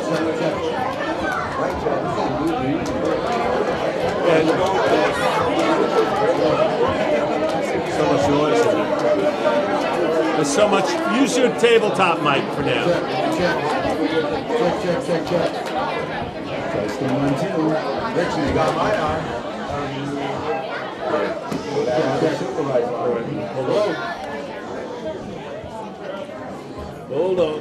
So much noise in there. There's so much. Use your tabletop mic for now. Check. Testing 1, 2. Richie, you got my arm. Hello. Hold on.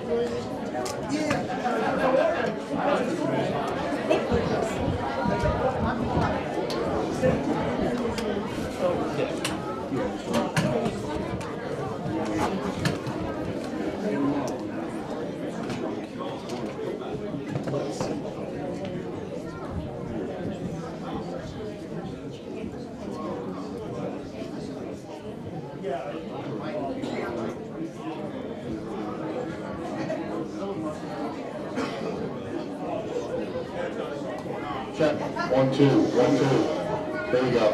Check. 1, 2. There we go.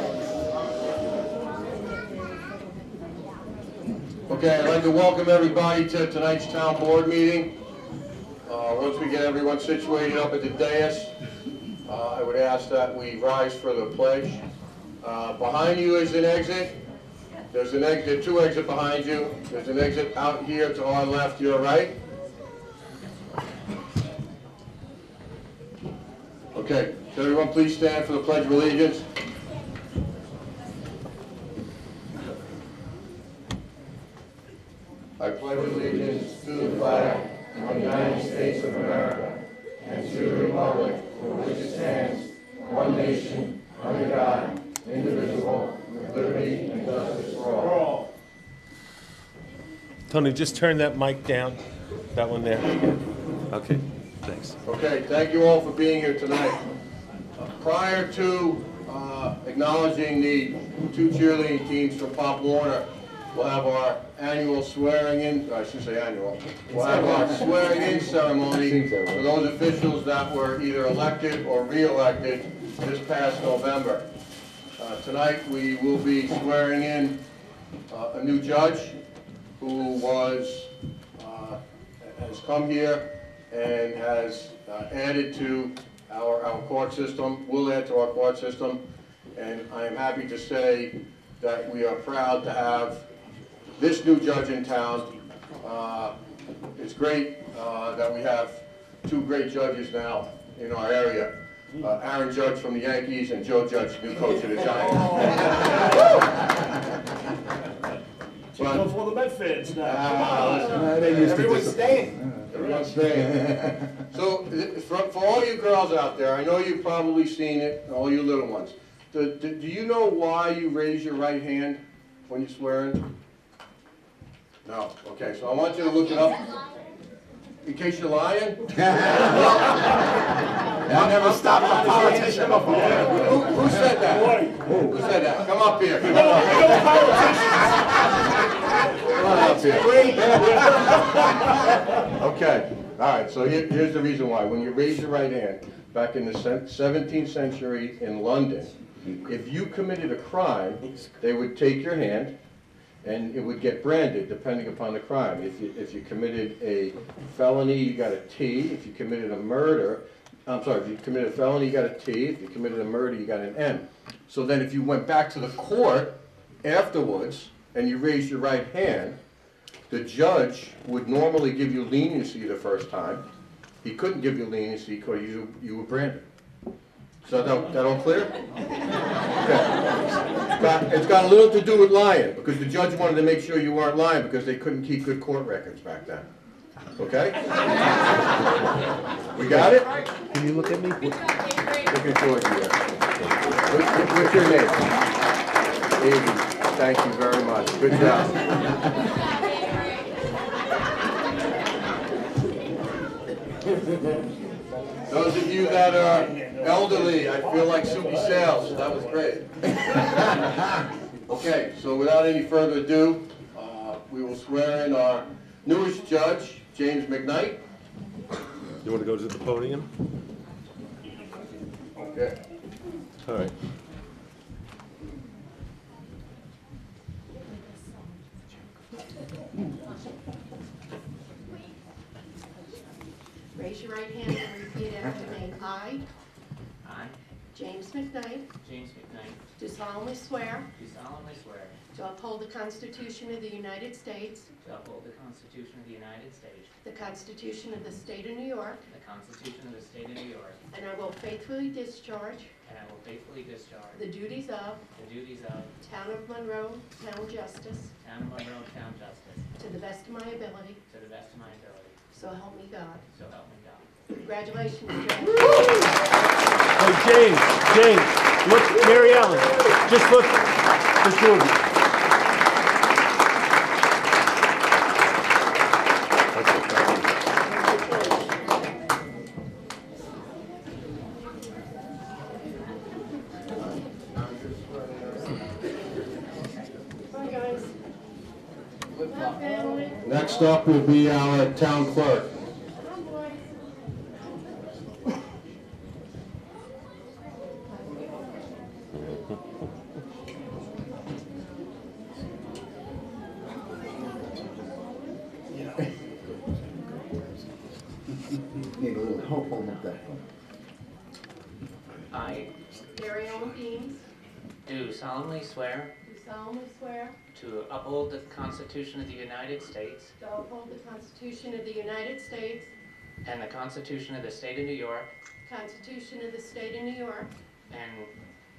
Okay, I'd like to welcome everybody to tonight's town board meeting. Once we get everyone situated up at the dais, I would ask that we rise for the pledge. Behind you is an exit. There's an exit, 2 exits behind you. There's an exit out here to our left, your right. Okay, so everyone please stand for the Pledge of Allegiance. I pledge allegiance to the flag of the United States of America and to the republic for which it stands, one nation, under God, indivisible, with liberty and justice for all. Tony, just turn that mic down. That one there. Okay, thanks. Okay, thank you all for being here tonight. Prior to acknowledging the 2 cheerleading teams from Pop Warner, we'll have our annual swearing-in, I should say annual, we'll have our swearing-in ceremony for those officials that were either elected or re-elected this past November. Tonight we will be swearing in a new judge who has come here and has added to our court system, will add to our court system, and I am happy to say that we are proud to have this new judge in town. It's great that we have 2 great judges now in our area. Aaron Judge from the Yankees and Joe Judge, new coach of the Giants. Go for the Met fans now. Everyone's staying. Everyone's staying. So, for all you girls out there, I know you've probably seen it, all you little ones. Do you know why you raise your right hand when you swear in? No. Okay, so I want you to look it up. In case you're lying? I never stopped a politician before. Who said that? Who said that? Come up here. Come up here. Okay. All right. So here's the reason why. When you raise your right hand, back in the 17th century in London, if you committed a crime, they would take your hand, and it would get branded depending upon the crime. If you committed a felony, you got a T. If you committed a murder, if you committed a felony, you got a T. If you committed a murder, you got an M. So then if you went back to the court afterwards and you raised your right hand, the judge would normally give you leniency the first time. He couldn't give you leniency because you were branded. So that all clear? Okay. It's got a little to do with lying, because the judge wanted to make sure you weren't lying because they couldn't keep good court records back then. Okay? We got it? Can you look at me? Looking towards you there. What's your name? Amy. Thank you very much. Good job. Those of you that are elderly, I feel like Soupy Sales. That was great. Okay, so without any further ado, we will swear in our newest judge, James McKnight. You want to go to the podium? Okay. All right. Raise your right hand and repeat after me. I, James McKnight, do solemnly swear Do solemnly swear to uphold the Constitution of the United States, to uphold the Constitution of the United States, the Constitution of the State of New York, the Constitution of the State of New York, and I will faithfully discharge and I will faithfully discharge the duties of the duties of Town of Monroe Town Justice Town of Monroe Town Justice to the best of my ability, to the best of my ability, so help me God. so help me God. Congratulations, James. Hey, James, look, Mary Ellen, just look, the two of you. Bye, guys. Bye, family. Next up will be our town clerk. Come, boys. Need a little help holding up that. I Mary Ellen Deans, do solemnly swear do solemnly swear to uphold the Constitution of the United States to uphold the Constitution of the United States, and the Constitution of the State of New York, Constitution of the State of New York, and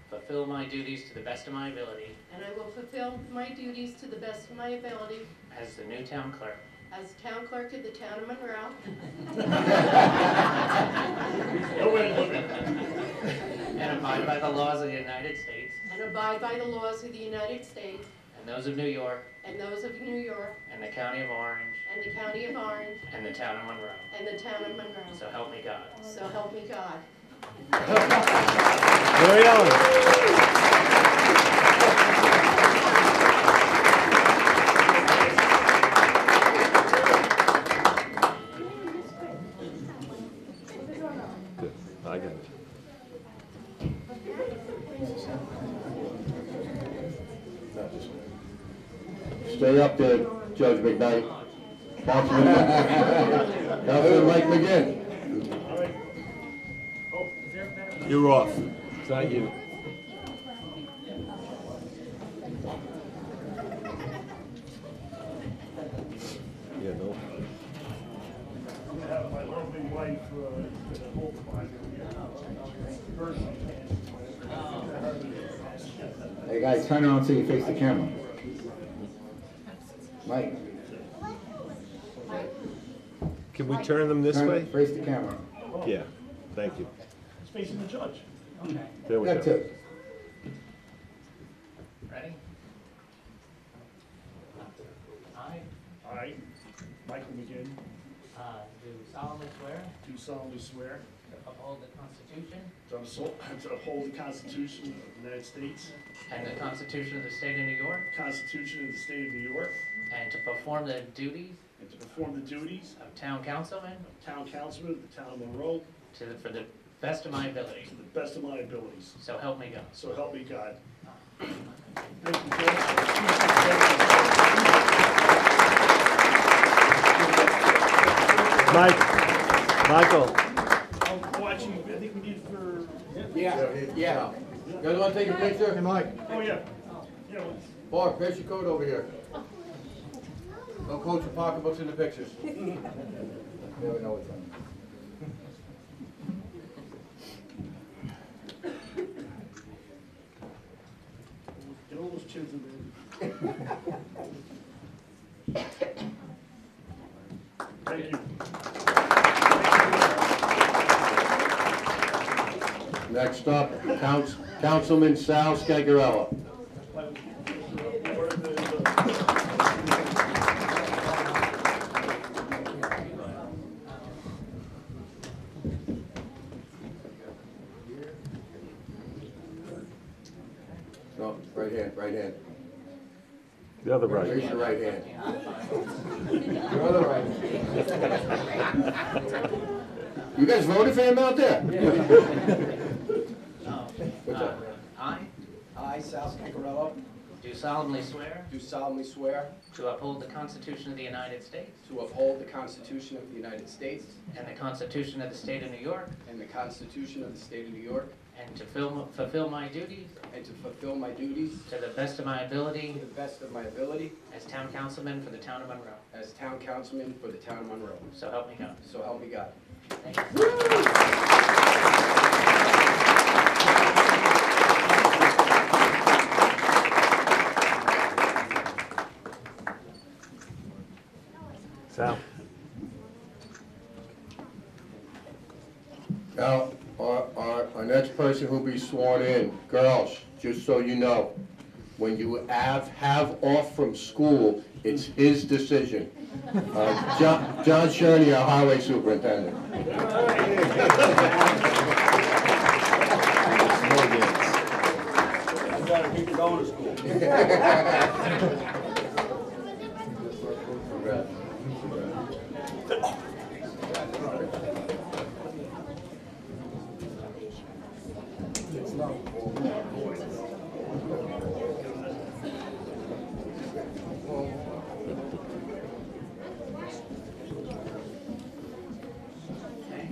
fulfill my duties to the best of my ability and I will fulfill my duties to the best of my ability as the new town clerk, as town clerk of the town of Monroe, and abide by the laws of the United States and abide by the laws of the United States and those of New York, and those of New York, and the County of Orange, and the County of Orange, and the Town of Monroe. and the town of Monroe. So help me God. So help me God. Mary Ellen. Good, I got it. Stay up there, Judge McKnight. Councilman Mike McGinn. You're off. It's not you. Yeah, no. Have my lovely wife, hold the Bible. Hey guys, turn around so you face the camera. Mike, Can we turn them this way? face the camera. Yeah, thank you. It's facing the judge. There we That's go. it. Ready? I, Michael McGinn, Do solemnly swear do solemnly swear to uphold the Constitution to uphold the Constitution of the United States, and the Constitution of the State of New York, Constitution of the State of New York, and to perform the duties and to perform the duties of town councilman of town councilman of the town of Monroe for the best of my ability. to the best of my abilities. So help me God. So help me God. Thank you, Judge. Michael. Oh, actually, I think we need for, Yeah. You guys wanna take a picture? Hey, Mike. oh, yeah. Yeah, well, Barb, pass your coat over here. Don't coat your pocketbooks in the pictures. Never know what's on. get all those chins in there. Thank you. Next up, Councilman Sal Scangarella. No, right hand. The other Raise right. your right hand. Your other right. You guys voted for him out there? What's up? I I, Sal Scangarello, do solemnly swear do solemnly swear to uphold the Constitution of the United States to uphold the Constitution of the United States and the Constitution of the State of New York, and the Constitution of the State of New York, and to fulfill my duties and to fulfill my duties to the best of my ability to the best of my ability as town councilman for the town of Monroe. as town councilman for the town of Monroe. So help me God. So help me God. Thank you. Sal. Now, our next person who'll be sworn in, girls, just so you know, when you have off from school, it's his decision. John Sherney, our highway superintendent. I gotta keep going to school.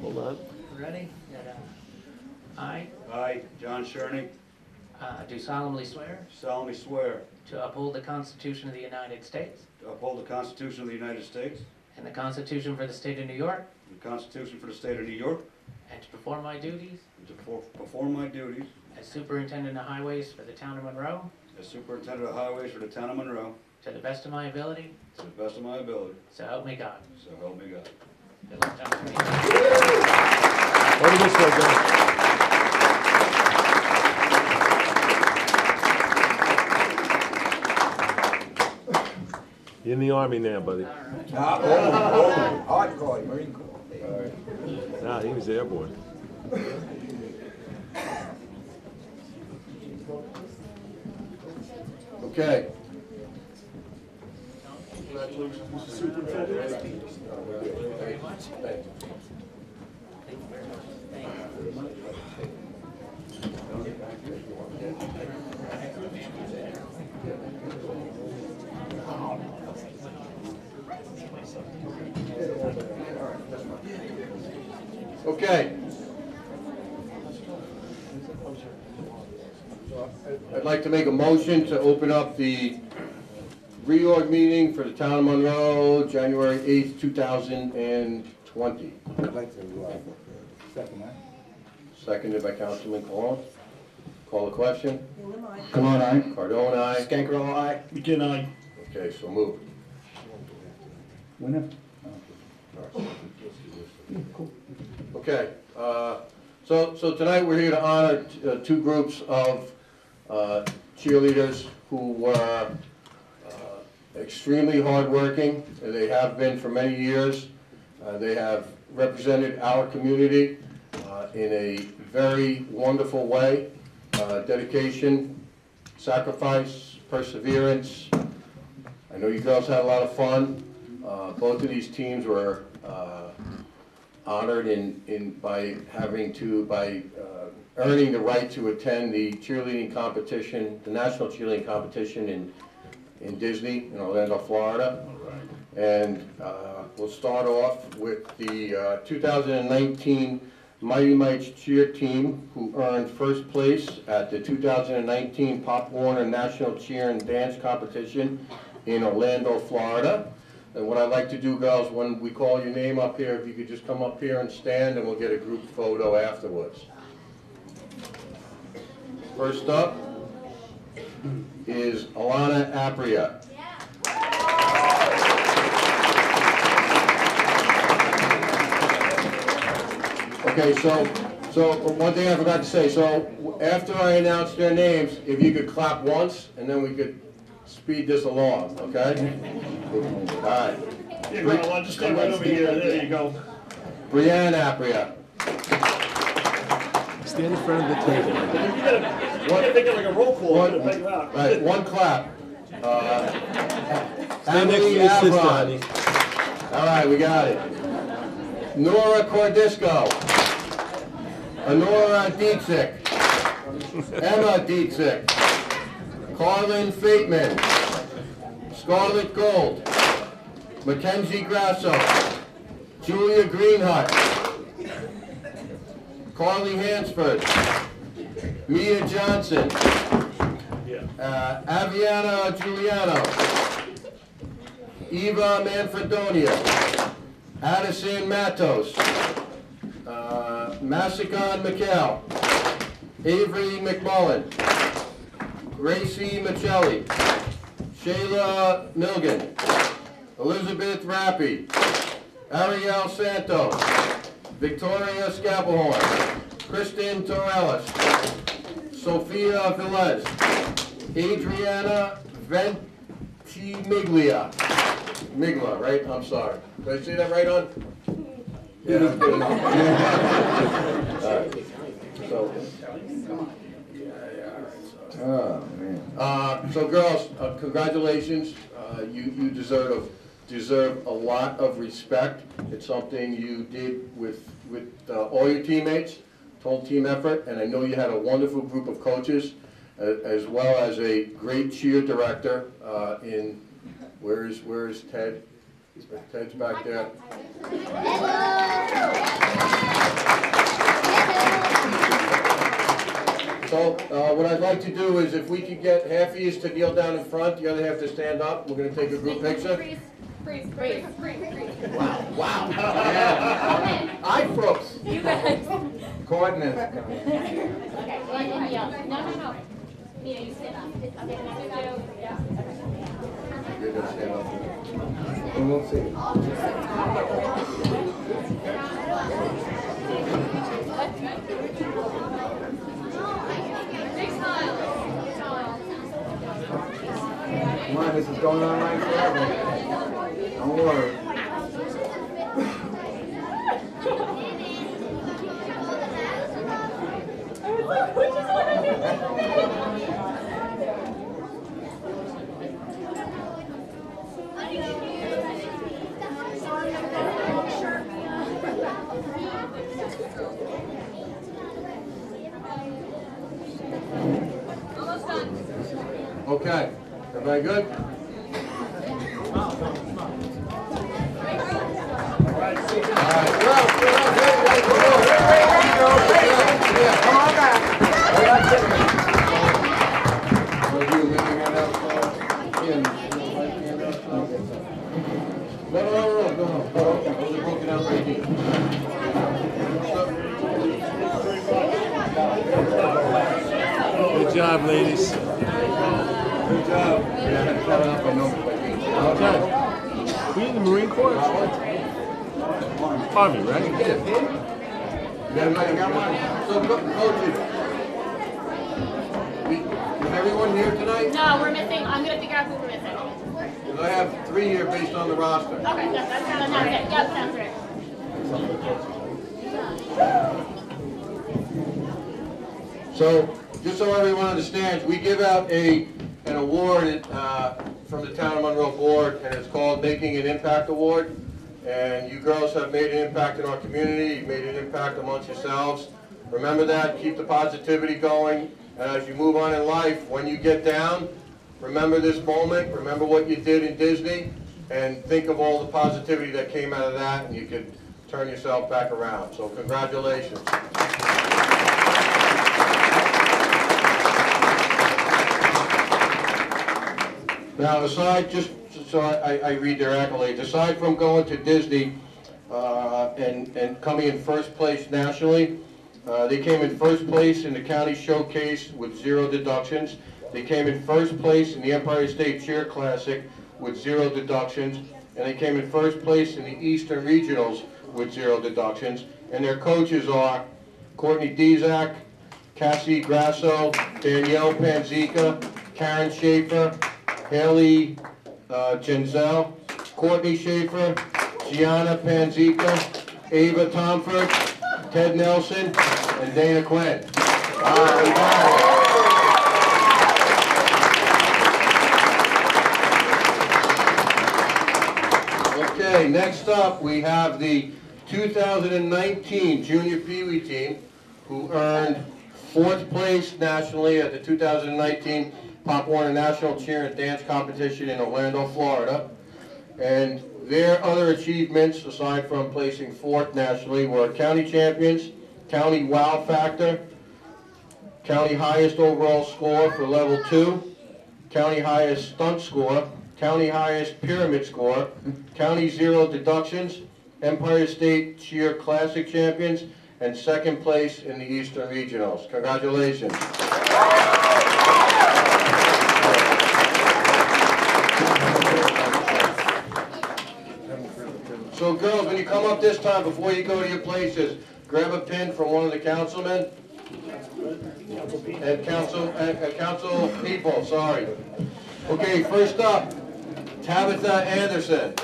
Hold on. Ready? I I, John Sherney, do solemnly swear solemnly swear to uphold the Constitution of the United States to uphold the Constitution of the United States, and the Constitution for the State of New York, the Constitution for the State of New York, and to perform my duties and to perform my duties as superintendent of highways for the town of Monroe as superintendent of highways for the town of Monroe to the best of my ability. to the best of my ability, So help me God. so help me God. Good luck, John. Over this way, John. You're in the Army now, buddy. Hardcore, Marine Corps. Nah, he was airborne. Okay. Okay. I'd like to make a motion to open up the reorg meeting for the town of Monroe, January 8th, 2020. I'd like to, second that. Seconded by Councilman Cologne. Call the question. Come on, aye. Cardone, aye. Skankerall, aye. Begin, I. Okay, so moved. Winner? Okay, so tonight we're here to honor two groups of cheerleaders who were extremely hardworking. They have been for many years. They have represented our community in a very wonderful way. Dedication, sacrifice, perseverance. I know you girls had a lot of fun. Both of these teams were honored by earning the right to attend the cheerleading competition, the national cheerleading competition in Disney, in Orlando, Florida. And we'll start off with the 2019 Mighty Mites cheer team, who earned first place at the 2019 Pop Warner National Cheer and Dance Competition in Orlando, Florida. And what I'd like to do, girls, when we call your name up here, if you could just come up here and stand, and we'll get a group photo afterwards. First up is Alana Apria. Okay, so one thing I forgot to say, so after I announce their names, if you could clap once, and then we could speed this along, okay? All right. You're gonna want to stay right over here, there you go. Brianne Apria. Stand in front of the table. You gotta make it like a roll call. One, I'm gonna take you out. right, one clap. Stand next to Emily your sister, Avron. honey. All right, we got it. Nora Cordisco. Honora Dietzick. Emma Dietzick. Carlin Fateman, Scarlett Gold, Mackenzie Grasso, Julia Greenhut, Carly Hansford, Mia Johnson, Aviana Giuliano, Eva Manfredonia, Addison Matos, Massacon McHale, Avery McMullen, Gracie Michelli, Shayla Milgan, Elizabeth Rappi, Ariel Santos, Victoria Scapahorn, Kristen Torellis, Sophia Velez, Adriana Ventimiglia. Migla, right? I'm sorry. Did I say that right on? Yeah, that's good enough. All right. So, Oh, man. so girls, congratulations. You deserve a lot of respect. It's something you did with all your teammates, total team effort, and I know you had a wonderful group of coaches, as well as a great cheer director. Where is Ted? Ted's back there. So what I'd like to do is if we could get half of you to kneel down in front, the other half to stand up. We're going to take a group picture. Freeze. Wow. Yeah. I froze. You guys. Coordinates. Okay, and Mia. No. Mia, you stand up. Okay, next to you. Yeah. You're going to stand up. And we'll see. Come on, this is going on like forever. Don't worry. Okay. Everybody good? Good job, ladies. Good job. Okay. We in the Marine Corps? Army, right? Everybody got one? So, coaches, is everyone here tonight? No, we're missing. I'm gonna figure out who we're missing. Because I have 3 here based on the roster. Okay, that's it. Yep, sounds right. So, just so everyone understands, we give out an award from the Town of Monroe Board, and it's called Making an Impact Award. And you girls have made an impact in our community, you've made an impact amongst yourselves. Remember that, keep the positivity going, and as you move on in life, when you get down, remember this moment, remember what you did in Disney, and think of all the positivity that came out of that, and you could turn yourself back around. So congratulations. Now, aside, just so I read their accolades, aside from going to Disney and coming in first place nationally, they came in first place in the county showcase with 0 deductions. They came in first place in the Empire State Cheer Classic with 0 deductions. And they came in first place in the Eastern Regionals with 0 deductions. And their coaches are Courtney Dizak, Cassie Grasso, Danielle Panzica, Karen Schaefer, Haley Genzel, Courtney Schaefer, Gianna Panzica, Ava Tomford, Ted Nelson, and Dana Quinn. All right, we got it. Okay, next up we have the 2019 Junior Pee Wee team, who earned 4th place nationally at the 2019 Pop Warner National Cheer and Dance Competition in Orlando, Florida. And their other achievements, aside from placing 4th nationally, were county champions, county wow factor, county highest overall score for level 2, county highest stunt score, county highest pyramid score, county zero deductions, Empire State Cheer Classic champions, and 2nd place in the Eastern Regionals. Congratulations. So girls, when you come up this time, before you go to your places, grab a pin from one of the councilmen and council people, sorry. Okay, first up, Tabitha Anderson.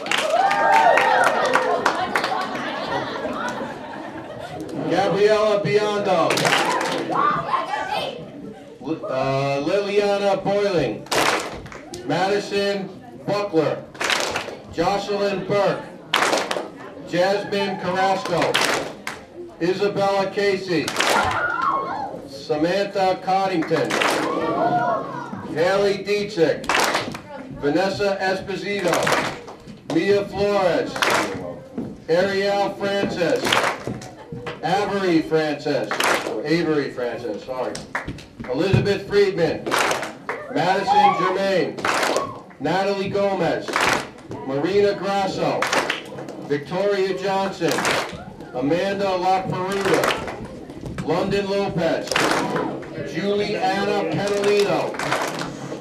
Gabriella Biondo. Liliana Boiling. Madison Buckler. Jocelyn Burke. Jasmine Carrasco. Isabella Casey. Samantha Coddington. Haley Dietrich. Vanessa Esposito. Mia Flores. Ariel Francis. Avery Francis, sorry. Elizabeth Friedman. Madison Germain. Natalie Gomez. Marina Grasso. Victoria Johnson. Amanda LaPeruta. London Lopez. Juliana Penalito.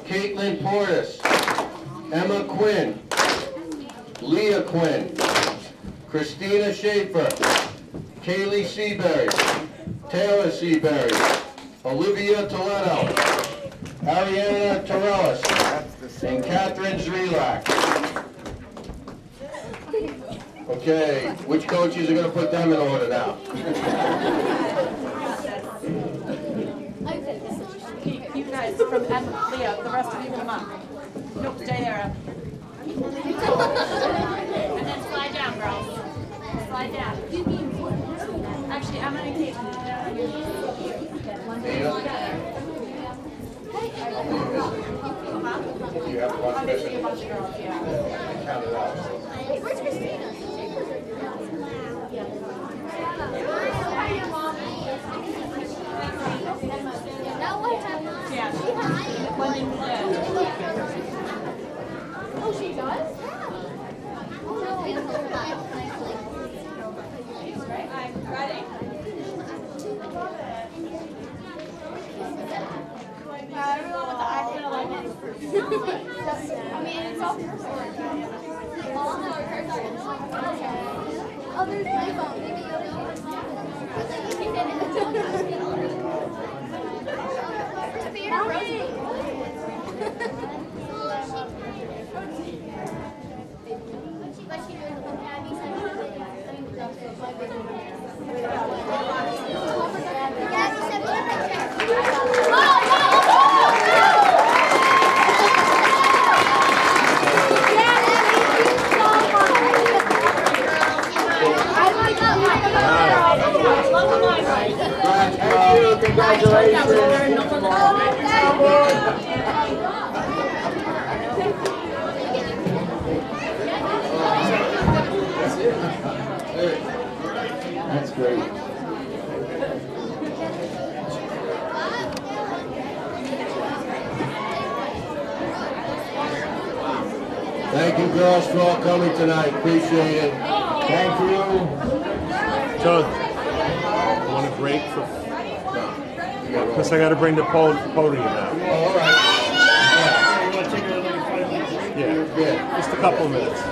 Caitlin Portis. Emma Quinn. Leah Quinn. Christina Schaefer. Kaylee Seabury. Taylor Seabury. Olivia Toledo. Ariana Torellis. And Catherine Zrelak. Okay, which coaches are going to put them in order now? You guys from Leah, the rest of you come up. Nope, stay there. And then slide down, girls. Slide down. Actually, I'm gonna take You have one missing. Count it out. Where's Christina? That one time. Yeah. Oh, she does? Oh, no. Ready? Everyone with the iPhone 11. I mean, it's all personal. Oh, there's my phone. Maybe That's great. Thank you girls for all coming tonight, appreciate it. Thank you. John, I want to break for, because I got to bring the podium out. Oh, all right. Yeah, just a couple of minutes.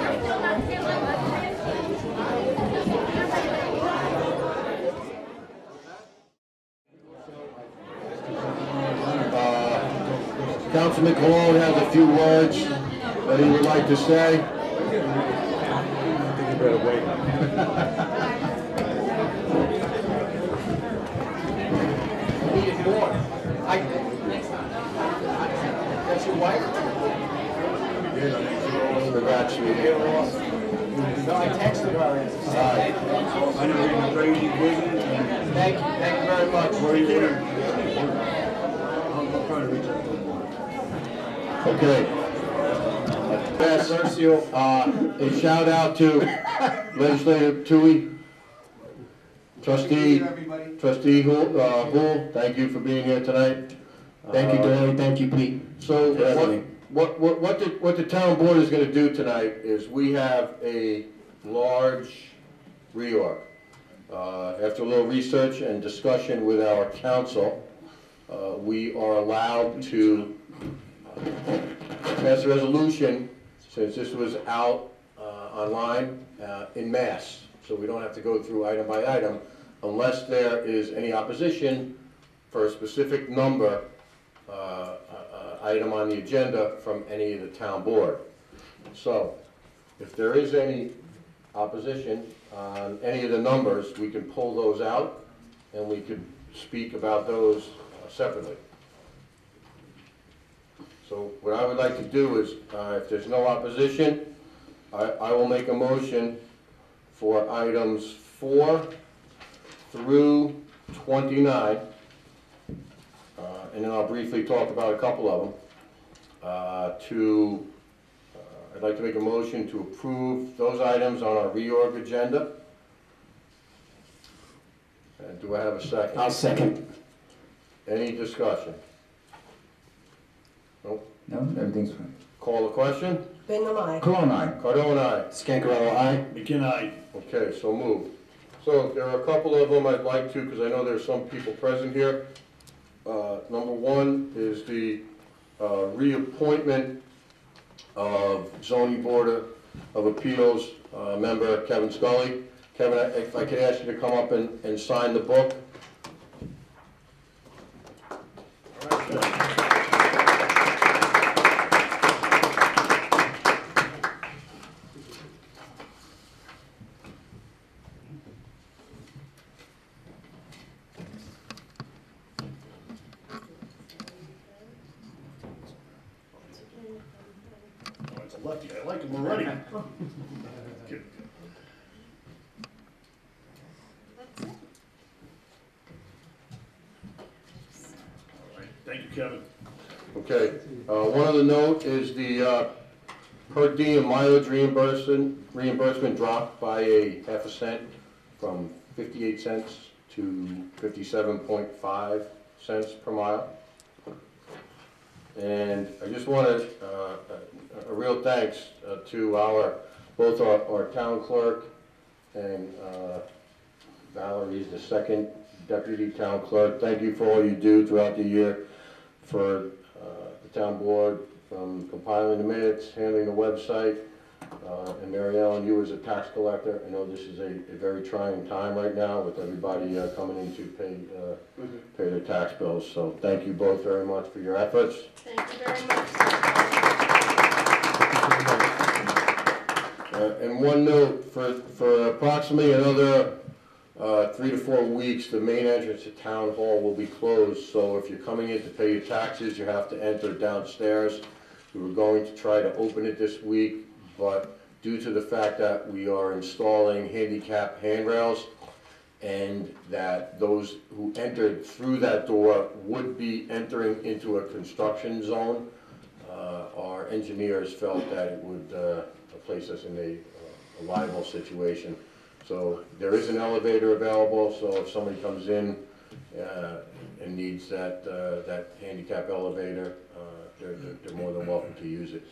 Councilman Cologne has a few words that he would like to say. I think you better wait. That's your wife? Congrats, sweetie. No, I texted her. I know you're crazy prison. Thank you very much. Where are you living? I'm trying to reach out to him. Okay. Yes, a shout out to Legislator Tui, Trustee Hool, thank you for being here tonight. Thank you, Doyle. Thank you, Pete. So For everything. what the town board is gonna do tonight is we have a large reorg. After a little research and discussion with our council, we are allowed to pass a resolution, since this was out online in mass, so we don't have to go through item by item, unless there is any opposition for a specific number item on the agenda from any of the town board. So, if there is any opposition on any of the numbers, we can pull those out, and we could speak about those separately. So what I would like to do is, if there's no opposition, I will make a motion for items 4 through 29, and then I'll briefly talk about a couple of them. I'd like to make a motion to approve those items on our reorg agenda. And do I have a second? I'll second. Any discussion? Nope. No, everything's fine. Call the question? Bingham, aye. Cologne, aye. Cardone, aye. Scancarello, aye. McKenna, aye. Okay, so moved. So there are a couple of them I'd like to, because I know there's some people present here. Number one is the reappointment of zoning board of appeals member Kevin Scully. Kevin, if I could ask you to come up and sign the book. Oh, it's a lefty. I like him already. Good. All right. Thank you, Kevin. Okay, one other note is the per diem mileage reimbursement dropped by a half a cent from 58 cents to 57.5 cents per mile. And I just wanted a real thanks to both our town clerk and Valerie's the second deputy town clerk. Thank you for all you do throughout the year for the town board, from compiling the minutes, handling the website, and Mary Ellen, you as a tax collector. I know this is a very trying time right now with everybody coming in to pay their tax bills. So thank you both very much for your efforts. Thank you very much. And one note, for approximately another 3 to 4 weeks, the main entrance to Town Hall will be closed, so if you're coming in to pay your taxes, you have to enter downstairs. We were going to try to open it this week, but due to the fact that we are installing handicap handrails, and that those who entered through that door would be entering into a construction zone, our engineers felt that it would place us in a liable situation. So there is an elevator available, so if somebody comes in and needs that handicap elevator, they're more than welcome to use it.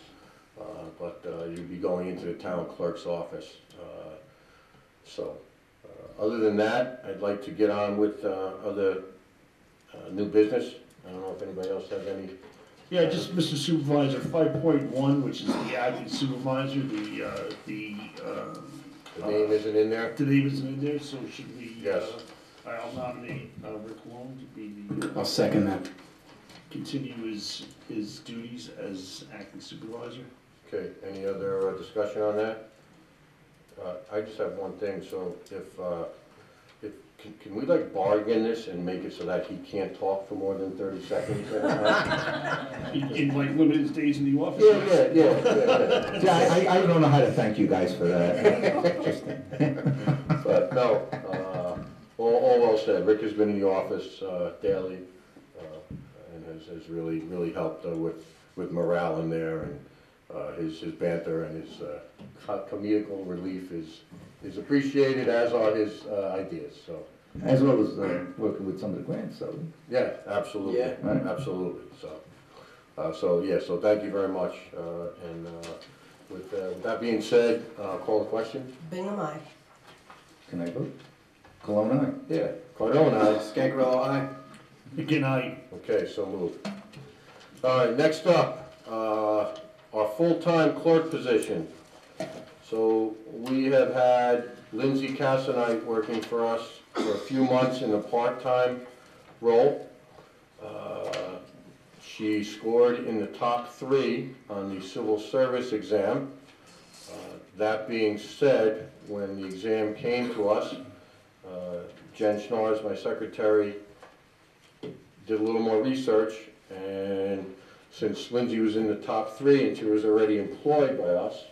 But you'd be going into the town clerk's office. Other than that, I'd like to get on with other new business. I don't know if anybody else has any. Yeah, just Mr. Supervisor, 5.1, which is the acting supervisor, the name isn't in there? The name isn't in there, so should we? Yes. I'll nominate Rick Long to be I'll second that. continue his duties as acting supervisor. Okay, any other discussion on that? I just have one thing, so can we like bargain this and make it so that he can't talk for more than 30 seconds at a time? In like limited days in the office? Yeah. Yeah, I don't know how to thank you guys for that. But no, all well said. Rick has been in the office daily and has really helped with with morale in there, and his banter and his comedical relief is appreciated, as are his ideas, so. As well as working with some of the grants, so. Yeah, absolutely, Yeah. Right. absolutely, so thank you very much, and with that being said, call the question? Bingham, aye. Can I vote? Cologne, aye. Yeah, Cardone, aye. Scangarello, aye. Again, aye. Okay, so moved. All right, next up, our full-time clerk position. So we have had Lindsay Cassanite working for us for a few months in a part-time role. She scored in the top 3 on the civil service exam. That being said, when the exam came to us, Jen Schnorrs, my secretary, did a little more research, and since Lindsay was in the top 3 and she was already employed by us,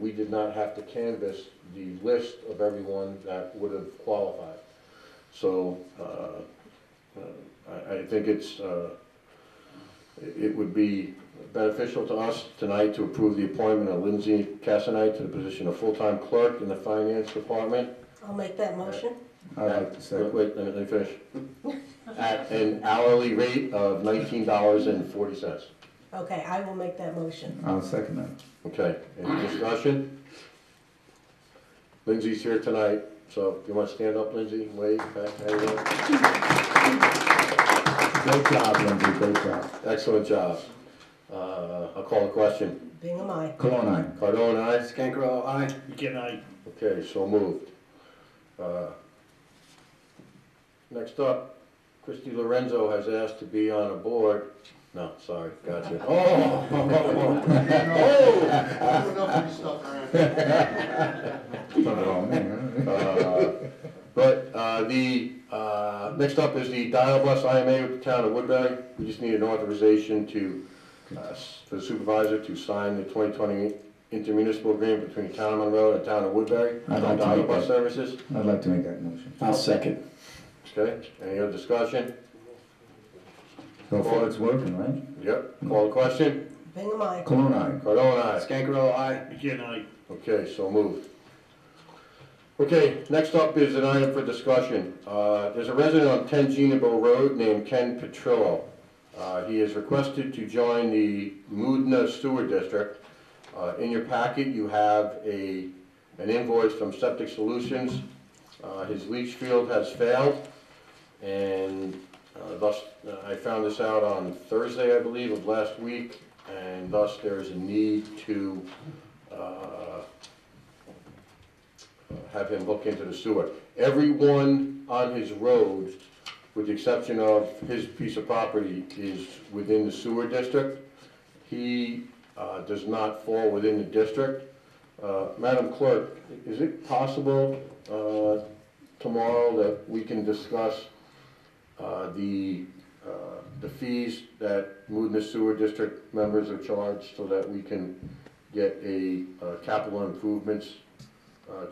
we did not have to canvass the list of everyone that would have qualified. So I think it would be beneficial to us tonight to approve the appointment of Lindsay Cassanite to the position of full-time clerk in the finance department. I'll make that motion. I'd like to say. Wait, let me finish. At an hourly rate of $19.40. Okay, I will make that motion. I'll second that. Okay, any discussion? Lindsay's here tonight, so if you want to stand up, Lindsay, wave, back, there you go. Great job, Lindsay, great job. Excellent job. I'll call the question. Bingham, aye. Cologne, aye. Cardone, aye? Scangarello, aye. Again, aye. Okay, so moved. Next up, Christy Lorenzo has asked to be on a board. No, sorry, gotcha. Oh! But next up is the dial bus IMA with the town of Woodbury. We just need an authorization to, for the supervisor to sign the 2020 intermunicipal agreement between the town of Monroe and the town of Woodbury I'd on like to dial make bus that. services. I'd like to make that motion. I'll second. Okay, any other discussion? So far it's working, right? Yep, call the question. Bingham, aye. Cologne, aye. Cardone, aye. Scangarello, aye. Again, aye. Okay, so moved. Okay, next up is an item for discussion. There's a resident on 10 Genebo Road named Ken Petrillo. He has requested to join the Moodna Sewer District. In your packet, you have an invoice from Septic Solutions. His leach field has failed, and thus I found this out on Thursday, I believe, of last week, and thus there's a need to have him look into the sewer. Everyone on his road, with the exception of his piece of property, is within the sewer district. He does not fall within the district. Madam Clerk, is it possible tomorrow that we can discuss the fees that Moodna Sewer District members are charged, so that we can get a capital improvements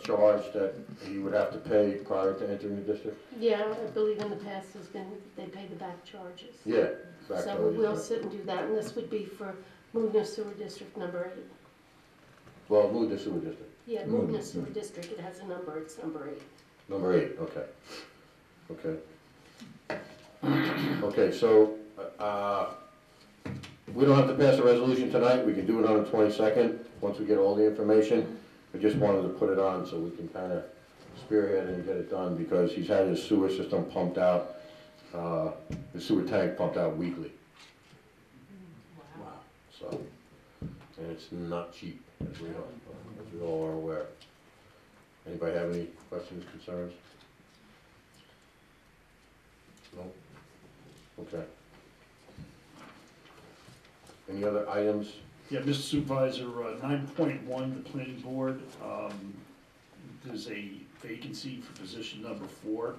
charge that he would have to pay prior to entering the district? Yeah, I believe in the past has been, they pay the back charges. Yeah. back So charges, we'll yeah. sit and do that, and this would be for Moodna Sewer District number 8. Well, Moodna Sewer District, Yeah, Moodna Sewer District, it has a number, it's number 8. number 8, okay. Okay, so, we don't have to pass a resolution tonight, we can do it on the 22nd, once we get all the information. I just wanted to put it on so we can kind of spearhead and get it done, because he's had his sewer system pumped out, the sewer tank pumped out weekly. Wow. So, and it's not cheap, as we all are aware. Anybody have any questions, concerns? No? Okay. Any other items? Yeah, Mr. Supervisor, 9.1, the planning board, there's a vacancy for position number 4.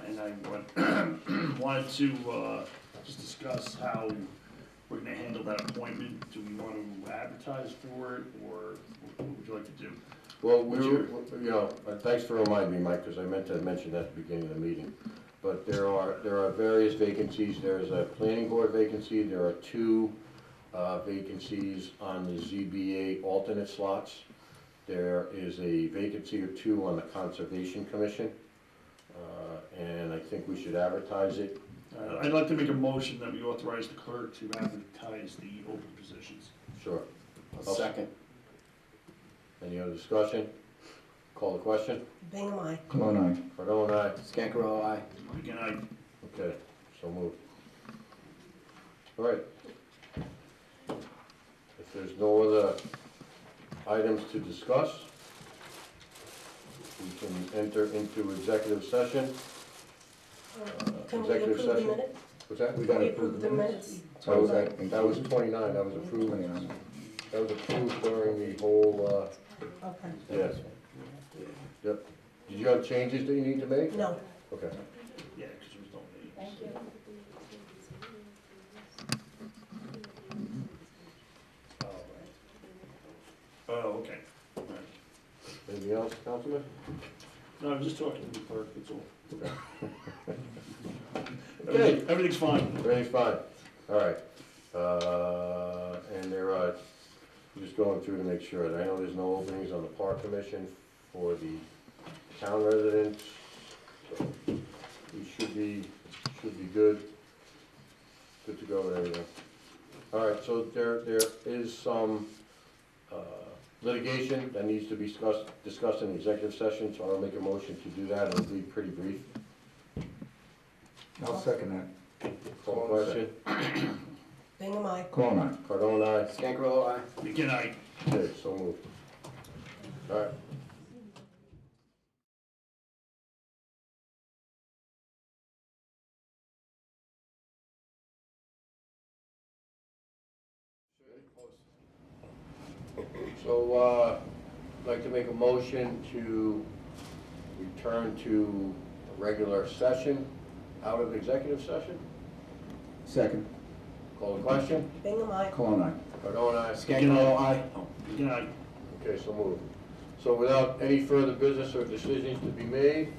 And I wanted to just discuss how we're gonna handle that appointment. Do we want to advertise for it, or what would you like to do? Well, you know, thanks for reminding me, Mike, because I meant to mention that at the beginning of the meeting. But there are various vacancies. There's a planning board vacancy, there are 2 vacancies on the ZBA alternate slots. There is a vacancy or two on the Conservation Commission, and I think we should advertise it. I'd like to make a motion that we authorize the clerk to advertise the open positions. Sure. I'll second. Any other discussion? Call the question? Bingham, aye. Cologne, aye. Cardone, aye. Scancarello, aye. Again, I, Okay, so moved. All right. If there's no other items to discuss, we can enter into executive session. Can we Executive approve the session. minutes? What's that? We Can gotta we approve the minutes? That was that. That was 29, that was approved, that was approved during the whole, Okay. yes. Yep. Did you have changes that you need to make? No. Okay. yeah, because there was no names. Thank you. Oh, okay. All right. Anything else, Councilman? No, I'm just talking to the clerk, that's all. Okay. Everything's fine. Everything's fine. All right. And there are, I'm just going through to make sure that I know there's no openings on the Park Commission for the town residents. So we should be good to go with everything. All right, so there is some litigation that needs to be discussed in the executive session, so I'll make a motion to do that. It'll be pretty brief. I'll second that. Call question. Bingham, aye. Cologne, aye. Cardone, aye. Scancarello, aye. Again, I, Okay, so moved. All right. So, I'd like to make a motion to return to a regular session out of executive session. Second. Call the question. Bingham, aye. Cologne, aye. Cardone, aye. Scancarello, aye. again, I, Okay, so moved. So without any further business or decisions to be made,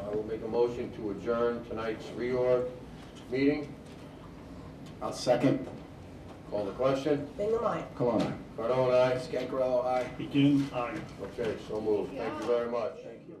I will make a motion to adjourn tonight's reorg meeting. I'll second. Call the question. Bingham, aye. Cologne, aye. Cardone, aye. Scancarello, aye. again, I. Okay, so moved. Thank you very much. Thank you.